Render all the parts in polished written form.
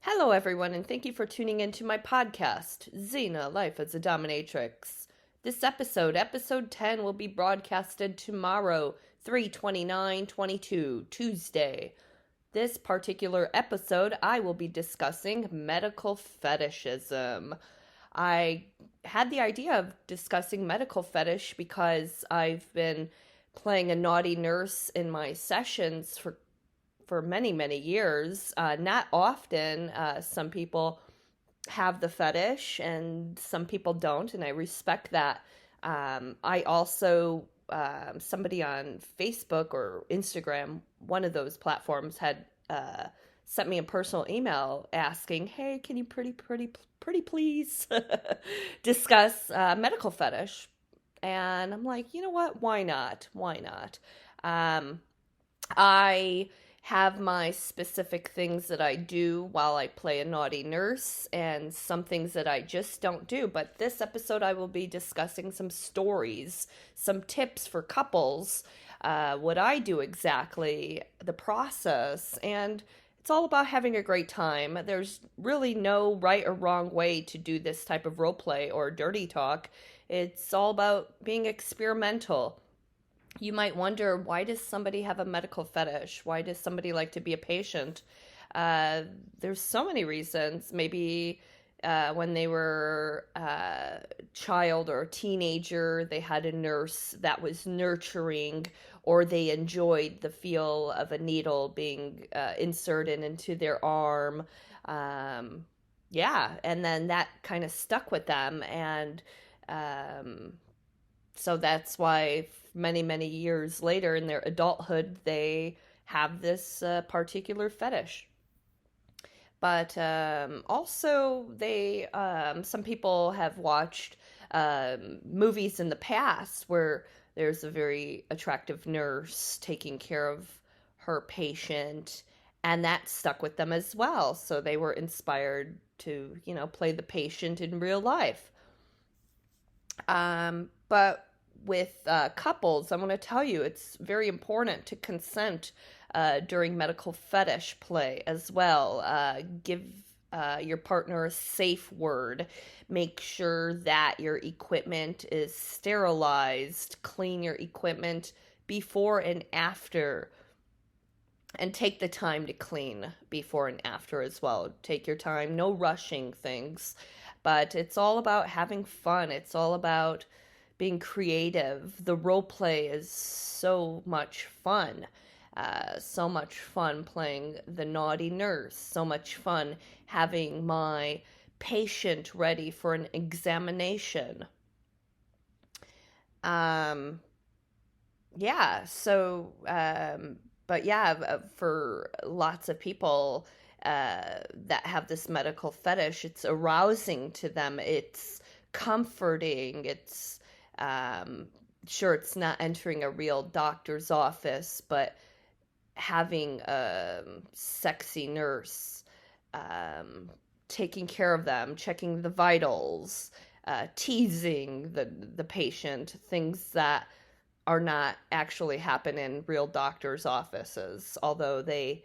Hello, everyone, and thank you for tuning into my podcast, Xena Life as a Dominatrix. This episode, episode 10, will be broadcasted tomorrow, 3/29/22, Tuesday. This particular episode, I will be discussing medical fetishism. I had the idea of discussing medical fetish because I've been playing a naughty nurse in my sessions for many, many years. Not often. Some people have the fetish and some people don't, and I respect that. I also, somebody on Facebook or Instagram, one of those platforms, had sent me a personal email asking, "Hey, can you pretty please discuss medical fetish?" And I'm like, you know what? Why not? Why not? Um, I have my specific things that I do while I play a naughty nurse and some things that I just don't do. But this episode, I will be discussing some stories, some tips for couples, what I do exactly, the process, and it's all about having a great time. There's really no right or wrong way to do this type of role play or dirty talk. It's all about being experimental. You might wonder, why does somebody have a medical fetish? Why does somebody like to be a patient? There's so many reasons. Maybe when they were a child or a teenager, they had a nurse that was nurturing, or they enjoyed the feel of a needle being inserted into their arm. Um, yeah, and then that kind of stuck with them, and um, so that's why many, many years later in their adulthood, they have this particular fetish. But also, some people have watched movies in the past where there's a very attractive nurse taking care of her patient, and that stuck with them as well. So they were inspired to, play the patient in real life. But with couples, I'm going to tell you it's very important to consent during medical fetish play as well. Give your partner a safe word. Make sure that your equipment is sterilized. Clean your equipment before and after. And take the time to clean before and after as well. Take your time, no rushing things. But it's all about having fun. It's all about being creative. The role play is so much fun. So much fun playing the naughty nurse. So much fun having my patient ready for an examination. Um, yeah, so, but yeah, for lots of people that have this medical fetish, it's arousing to them. It's comforting. It's, um, sure, it's not entering a real doctor's office, but having a sexy nurse taking care of them, checking the vitals, teasing the patient, things that are not actually happen in real doctors' offices, although they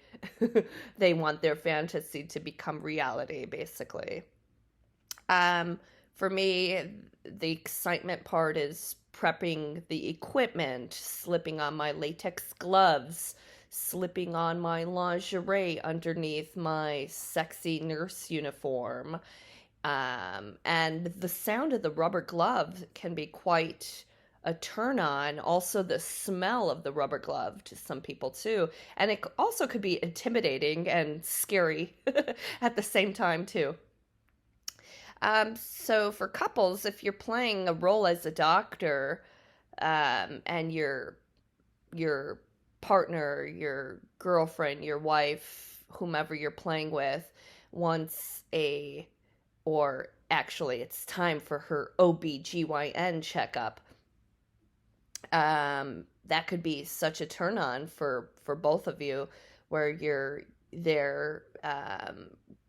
they want their fantasy to become reality, basically. Um, for me, the excitement part is prepping the equipment, slipping on my latex gloves, slipping on my lingerie underneath my sexy nurse uniform. And the sound of the rubber glove can be quite a turn on. Also, the smell of the rubber glove to some people, too. And it also could be intimidating and scary at the same time, too. So for couples, if you're playing a role as a doctor, and your partner, your girlfriend, your wife, whomever you're playing with, wants or actually it's time for her OBGYN checkup, that could be such a turn on for both of you, where you're there,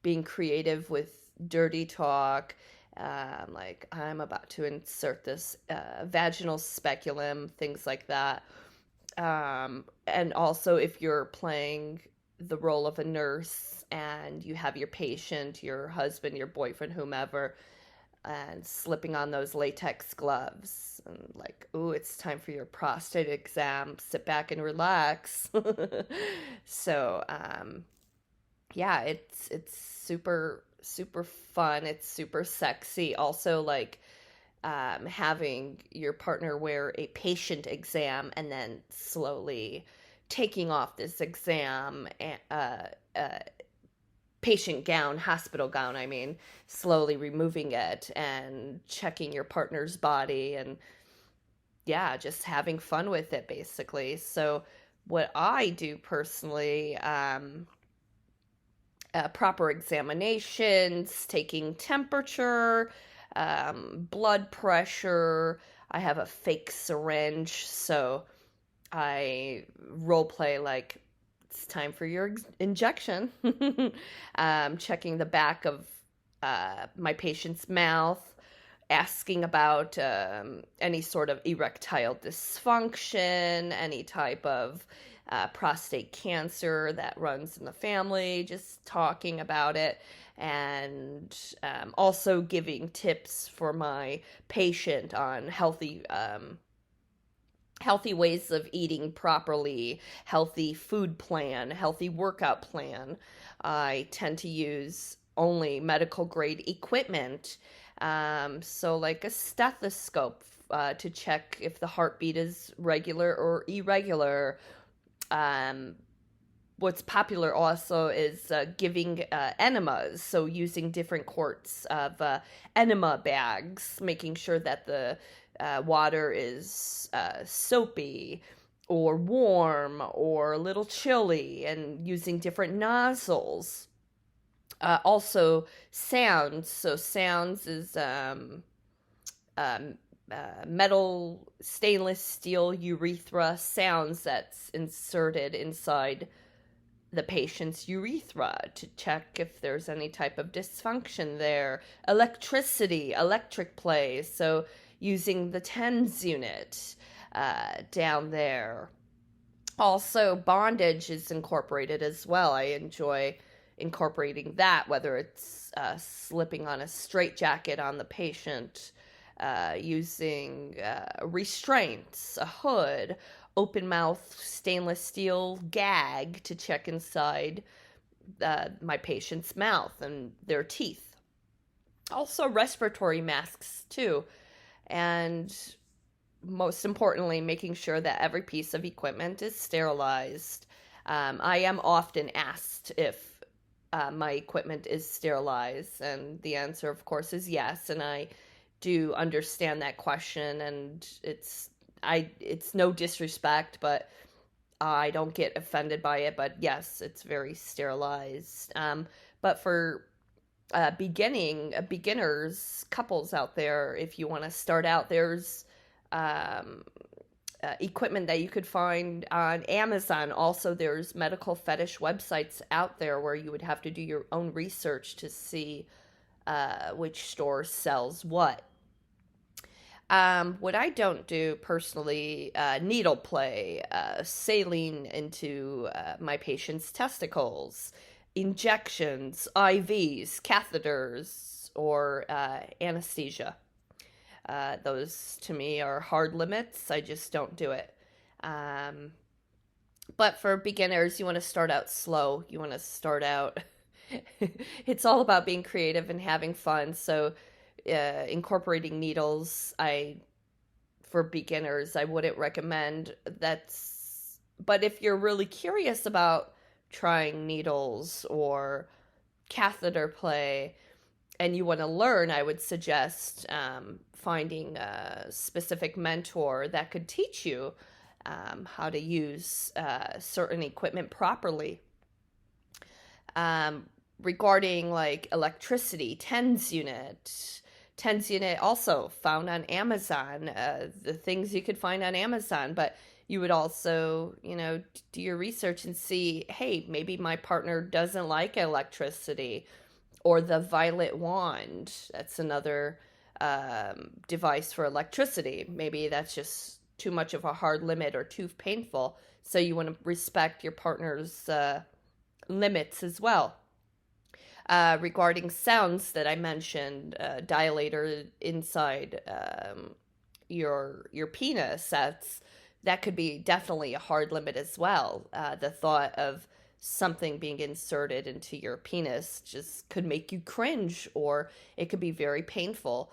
being creative with dirty talk, like, I'm about to insert this vaginal speculum, things like that. And also, if you're playing the role of a nurse and you have your patient, your husband, your boyfriend, whomever, and slipping on those latex gloves and like, ooh, it's time for your prostate exam. Sit back and relax. So, yeah, it's super fun. It's super sexy. Also, like having your partner wear a patient exam and then slowly taking off this exam, patient gown, hospital gown, I mean, slowly removing it and checking your partner's body and yeah, just having fun with it basically. So, what I do personally, proper examinations, taking temperature, blood pressure. I have a fake syringe, so I role play like it's time for your injection. Checking the back of my patient's mouth, asking about any sort of erectile dysfunction, any type of prostate cancer that runs in the family, just talking about it, and also giving tips for my patient on healthy ways of eating properly, healthy food plan, healthy workout plan. I tend to use only medical grade equipment. So, like a stethoscope to check if the heartbeat is regular or irregular. Um, what's popular also is giving enemas, so using different quarts of enema bags, making sure that the water is soapy or warm or a little chilly, and using different nozzles. Also, sounds. So, sounds is um, metal stainless steel urethra sounds that's inserted inside the patient's urethra to check if there's any type of dysfunction there. Electricity, electric play, so using the TENS unit down there. Also, bondage is incorporated as well. I enjoy incorporating that, whether it's slipping on a straitjacket on the patient, using restraints, a hood, open mouth stainless steel gag to check inside my patient's mouth and their teeth. Also, respiratory masks, too. And most importantly, making sure that every piece of equipment is sterilized. I am often asked if my equipment is sterilized, and the answer, of course, is yes. And I do understand that question, and it's no disrespect, but I don't get offended by it. But yes, it's very sterilized. But for beginners, couples out there, if you want to start out, there's um, equipment that you could find on Amazon. Also, there's medical fetish websites out there where you would have to do your own research to see which store sells what. What I don't do personally, needle play, saline into my patient's testicles, injections, IVs, catheters, or anesthesia. Those to me are hard limits. I just don't do it. Um, but for beginners, you want to start out slow. You want to start out. It's all about being creative and having fun. So, incorporating needles, for beginners, I wouldn't recommend. But if you're really curious about trying needles or catheter play and you want to learn, I would suggest finding a specific mentor that could teach you how to use certain equipment properly. Um, Regarding like electricity, TENS unit also found on Amazon, the things you could find on Amazon, but you would also, do your research and see, hey, maybe my partner doesn't like electricity, or the violet wand. That's another device for electricity. Maybe that's just too much of a hard limit or too painful. So you want to respect your partner's limits as well. Regarding sounds that I mentioned, dilator inside your penis, that could be definitely a hard limit as well. The thought of something being inserted into your penis just could make you cringe, or it could be very painful.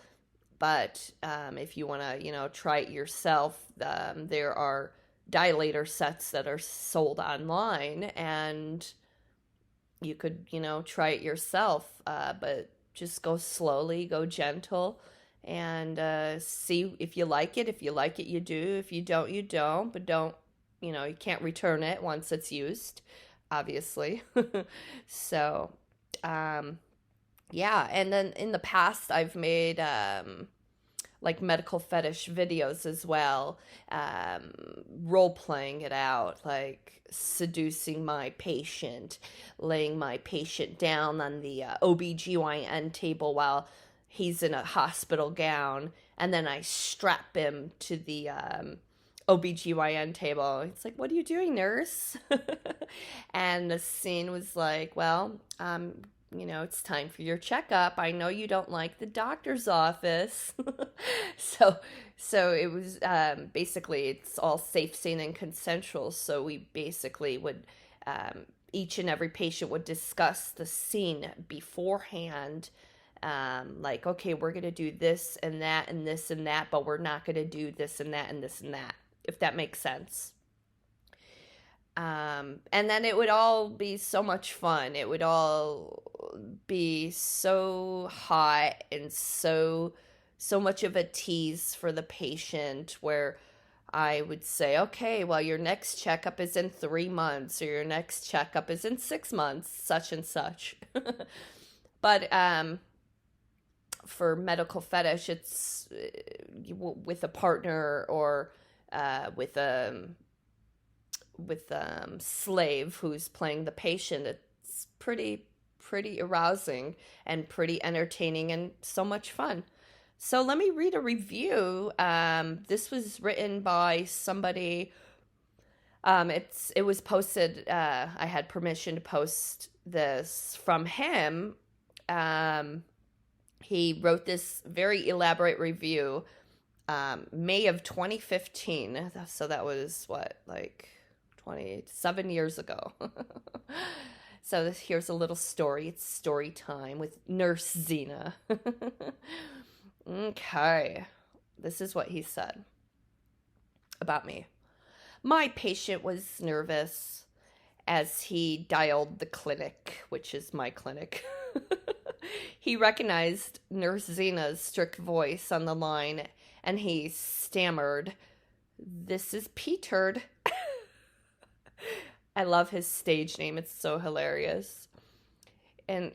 But if you want to, try it yourself, there are dilator sets that are sold online, and you could, try it yourself. But just go slowly, go gentle, and see if you like it. If you like it, you do. If you don't, you don't. But don't, you can't return it once it's used, obviously. So, yeah. And then in the past, I've made like medical fetish videos as well, role playing it out, like seducing my patient, laying my patient down on the OBGYN table while he's in a hospital gown, and then I strap him to the OBGYN table. It's like, what are you doing, nurse? And the scene was like, well, it's time for your checkup. I know you don't like the doctor's office. so it was basically, it's all safe, sane, and consensual. So we basically would, each and every patient would discuss the scene beforehand. Like, okay, we're going to do this and that and this and that, but we're not going to do this and that and this and that, if that makes sense. And then it would all be so much fun. It would all be so hot and so much of a tease for the patient, where I would say, okay, well, your next checkup is in 3 months, or your next checkup is in 6 months, such and such. But for medical fetish, it's with a partner, or with a slave who's playing the patient. It's pretty arousing and pretty entertaining and so much fun. So let me read a review. This was written by somebody. It was posted. I had permission to post this from him. He wrote this very elaborate review, May of 2015. So that was like 27 years ago. So here's a little story. It's story time with Nurse Xena. Okay. This is what he said about me. My patient was nervous as he dialed the clinic, which is my clinic. He recognized Nurse Xena's strict voice on the line, and he stammered, "This is Petered." I love his stage name. It's so hilarious. And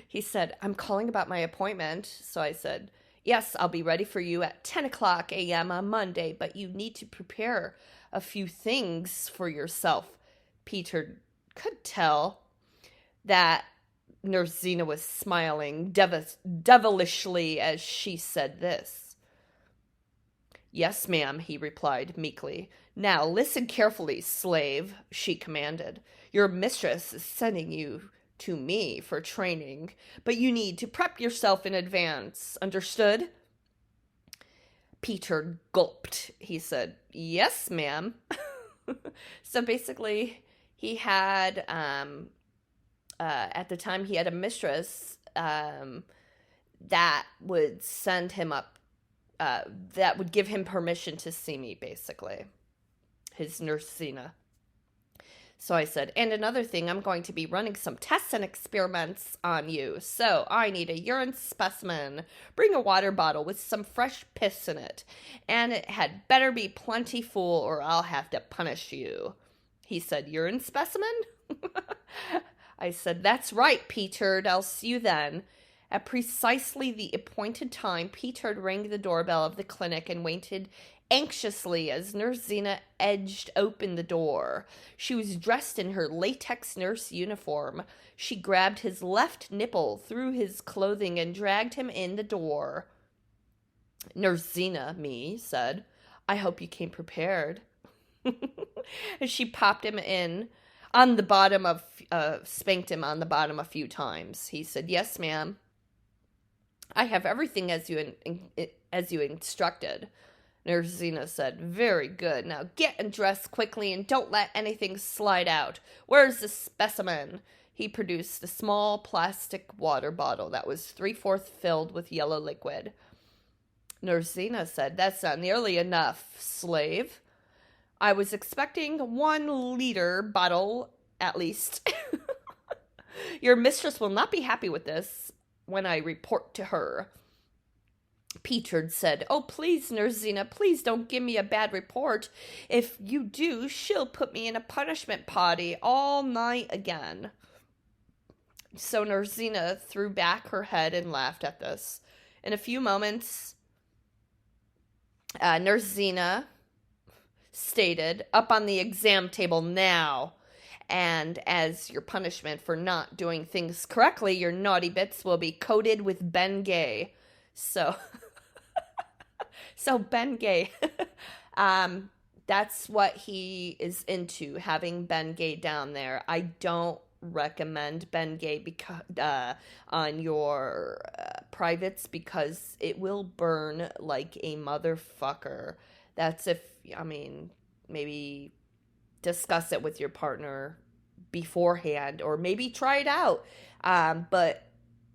he said, "I'm calling about my appointment." So I said, "Yes, I'll be ready for you at 10 o'clock a.m. on Monday, but you need to prepare a few things for yourself." Peter could tell that Nurse Xena was smiling devilishly as she said this. "Yes, ma'am," he replied meekly. "Now listen carefully, slave," she commanded. "Your mistress is sending you to me for training, but you need to prep yourself in advance. Understood?" Peter gulped. He said, "Yes, ma'am." So basically, he had, at the time, he had a mistress that would send him up, that would give him permission to see me, basically. His Nurse Xena. So I said, "And another thing, I'm going to be running some tests and experiments on you. So I need a urine specimen. Bring a water bottle with some fresh piss in it. And it had better be plenty full or I'll have to punish you." He said, "Urine specimen?" I said, "That's right, Peter. I'll see you then." At precisely the appointed time, Peter rang the doorbell of the clinic and waited anxiously as Nurse Xena edged open the door. She was dressed in her latex nurse uniform. She grabbed his left nipple through his clothing and dragged him in the door. Nurse Xena, said, "I hope you came prepared." As she popped him in, On the bottom of, spanked him on the bottom a few times. He said, "Yes, ma'am. I have everything as you instructed." Nurse Xena said, "Very good. Now get and dress quickly and don't let anything slide out. Where's the specimen?" He produced a small plastic water bottle that was 3/4 filled with yellow liquid. Nurse Xena said, "That's not nearly enough, slave. I was expecting 1 liter bottle at least. Your mistress will not be happy with this when I report to her." Peter said, "Oh, please, Nurse Xena, please don't give me a bad report. If you do, she'll put me in a punishment potty all night again." So Nurse Xena threw back her head and laughed at this. In a few moments, Nurse Xena stated, "Up on the exam table now. And as your punishment for not doing things correctly, your naughty bits will be coated with Bengay." So, so Bengay, that's what he is into, having Bengay down there. I don't recommend Bengay on your privates, because it will burn like a motherfucker. That's maybe discuss it with your partner beforehand, or maybe try it out. But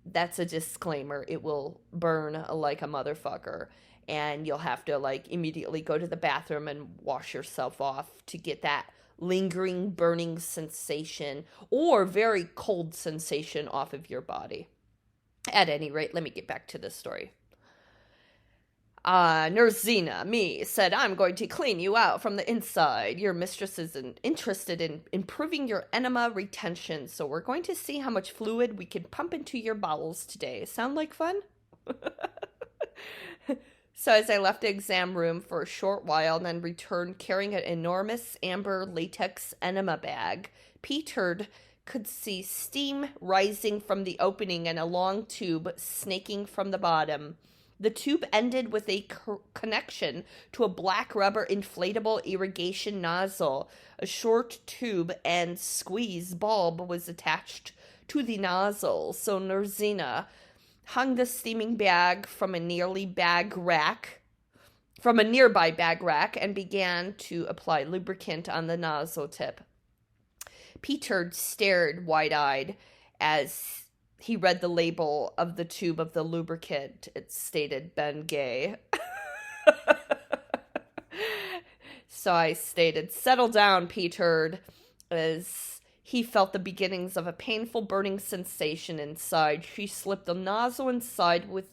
that's a disclaimer. It will burn like a motherfucker, and you'll have to immediately go to the bathroom and wash yourself off to get that lingering burning sensation or very cold sensation off of your body. At any rate, let me get back to this story. Nurse Xena, me, said, "I'm going to clean you out from the inside. Your mistress is interested in improving your enema retention, so we're going to see how much fluid we can pump into your bowels today. Sound like fun?" So as I left the exam room for a short while and then returned carrying an enormous amber latex enema bag, Peter could see steam rising from the opening and a long tube snaking from the bottom. The tube ended with a connection to a black rubber inflatable irrigation nozzle. A short tube and squeeze bulb was attached to the nozzle, so Nurse Xena hung the steaming bag from a nearby bag rack and began to apply lubricant on the nozzle tip. Peter stared wide-eyed as he read the label of the tube of the lubricant. It stated Bengay. So I stated, "Settle down, Peter," as he felt the beginnings of a painful burning sensation inside. She slipped the nozzle inside with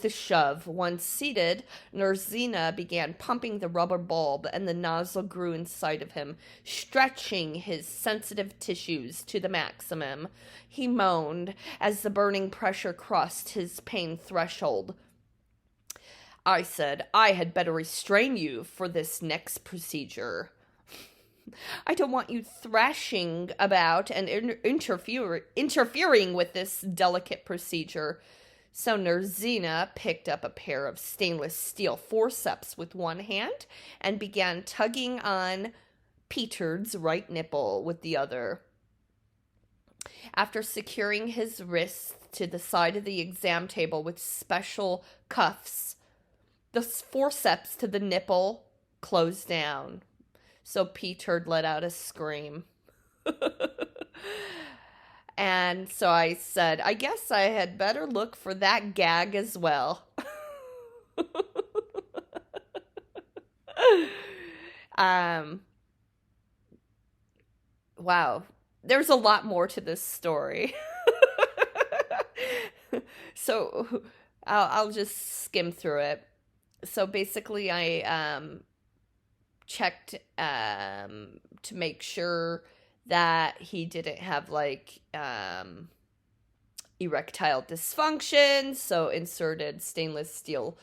a shove. Once seated, Nurse Xena began pumping the rubber bulb, and the nozzle grew inside of him, stretching his sensitive tissues to the maximum. He moaned as the burning pressure crossed his pain threshold. I said, "I had better restrain you for this next procedure. I don't want you thrashing about and interfering with this delicate procedure." So Nurse Xena picked up a pair of stainless steel forceps with one hand and began tugging on Peter's right nipple with the other. After securing his wrists to the side of the exam table with special cuffs, the forceps to the nipple closed down. So Peter let out a scream. And so I said, "I guess I had better look for that gag as well." Wow. There's a lot more to this story. So I'll just skim through it. So basically I checked to make sure that he didn't have erectile dysfunction, so inserted stainless steel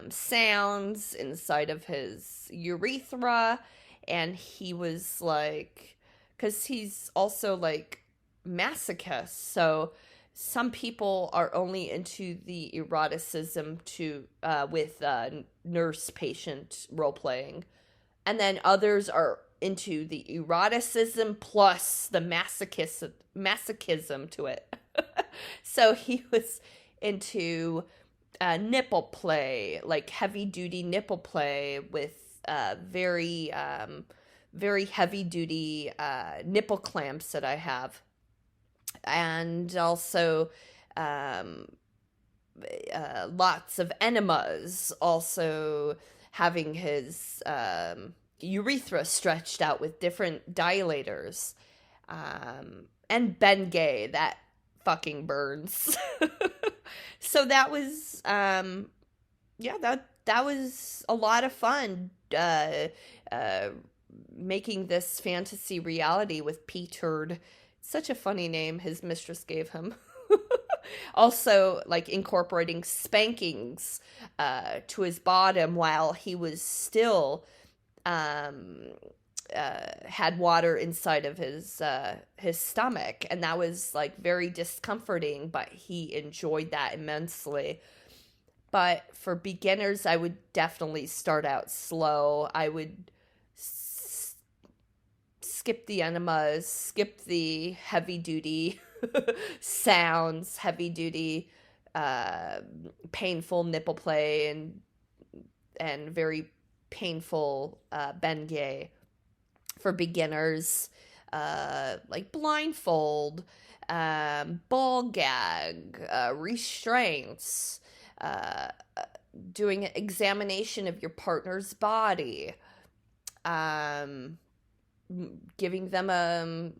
sounds inside of his urethra, and he was because he's also masochist, so some people are only into the eroticism with nurse patient role playing, and then others are into the eroticism plus the masochism to it. So he was into nipple play, like heavy duty nipple play with very very heavy duty nipple clamps that I have, and also um, lots of enemas. Also having his urethra stretched out with different dilators, and Bengay that fucking burns. So that was yeah, that was a lot of fun, uh, making this fantasy reality with P Turd. Such a funny name his mistress gave him. Also, like incorporating spankings to his bottom while he was still um, had water inside of his stomach, and that was like very discomforting, but he enjoyed that immensely. But for beginners, I would definitely start out slow. I would skip the enemas, skip the heavy duty sounds, heavy duty painful nipple play, and very painful Bengay. For beginners, like blindfold, ball gag, restraints, uh, doing an examination of your partner's body, um, giving them a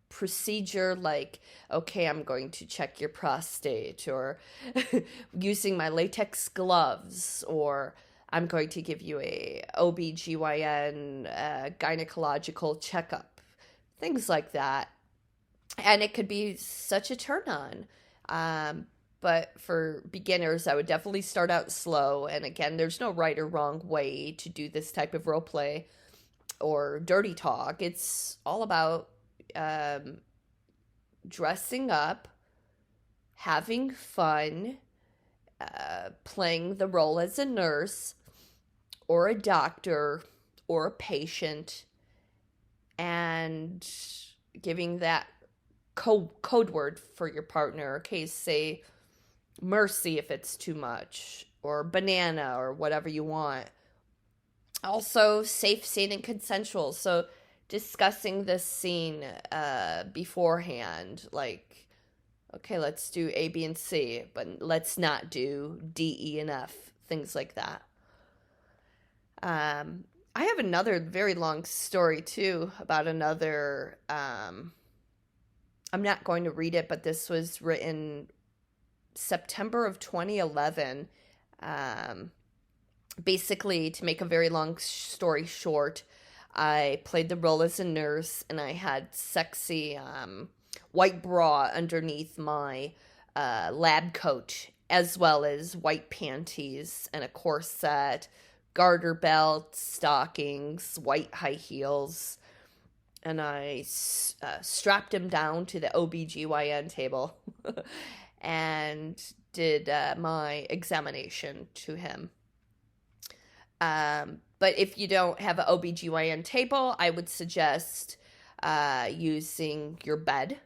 procedure like, okay, I'm going to check your prostate, or using my latex gloves, or I'm going to give you a OBGYN gynecological checkup, things like that. And it could be such a turn on. But for beginners, I would definitely start out slow. And again, there's no right or wrong way to do this type of role play or dirty talk. It's all about dressing up, having fun, playing the role as a nurse or a doctor or a patient, and giving that code word for your partner. Okay, say mercy if it's too much, or banana, or whatever you want. Also, safe, sane, and consensual. So discussing this scene beforehand, like, okay, let's do A, B, and C, but let's not do D, E, and F, things like that. I have another very long story too about another. I'm not going to read it, but this was written September of 2011. Basically, to make a very long story short, I played the role as a nurse, and I had sexy white bra underneath my lab coat, as well as white panties and a corset, garter belt, stockings, white high heels, and I strapped him down to the OBGYN table and did my examination to him. But if you don't have an OBGYN table, I would suggest using your bed,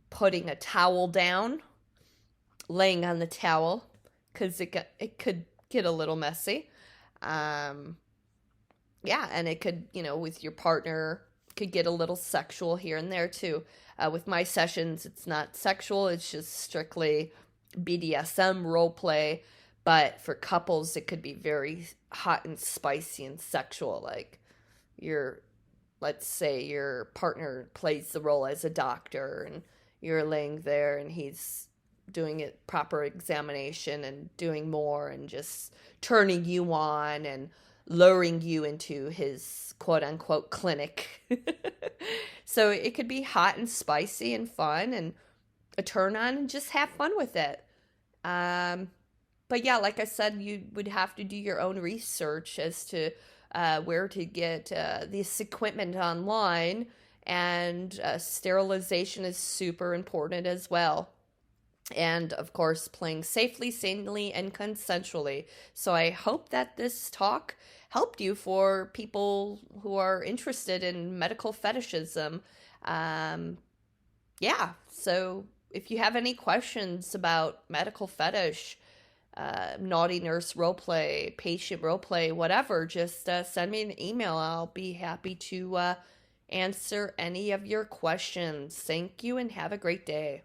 putting a towel down, laying on the towel, because it could get a little messy. Yeah, and it could, with your partner, could get a little sexual here and there too. With my sessions, it's not sexual, it's just strictly BDSM role play. But for couples, it could be very hot and spicy and sexual. Like, let's say your partner plays the role as a doctor, and you're laying there and he's doing a proper examination and doing more and just turning you on and luring you into his quote unquote clinic. So it could be hot and spicy and fun and a turn on, and just have fun with it. But yeah, like I said, you would have to do your own research as to where to get this equipment online, and sterilization is super important as well. and of course playing safely, sanely, and consensually. So I hope that this talk helped you for people who are interested in medical fetishism. um, yeah, so if you have any questions about medical fetish, naughty nurse roleplay, patient roleplay, whatever, just send me an email. I'll be happy to answer any of your questions. Thank you and have a great day.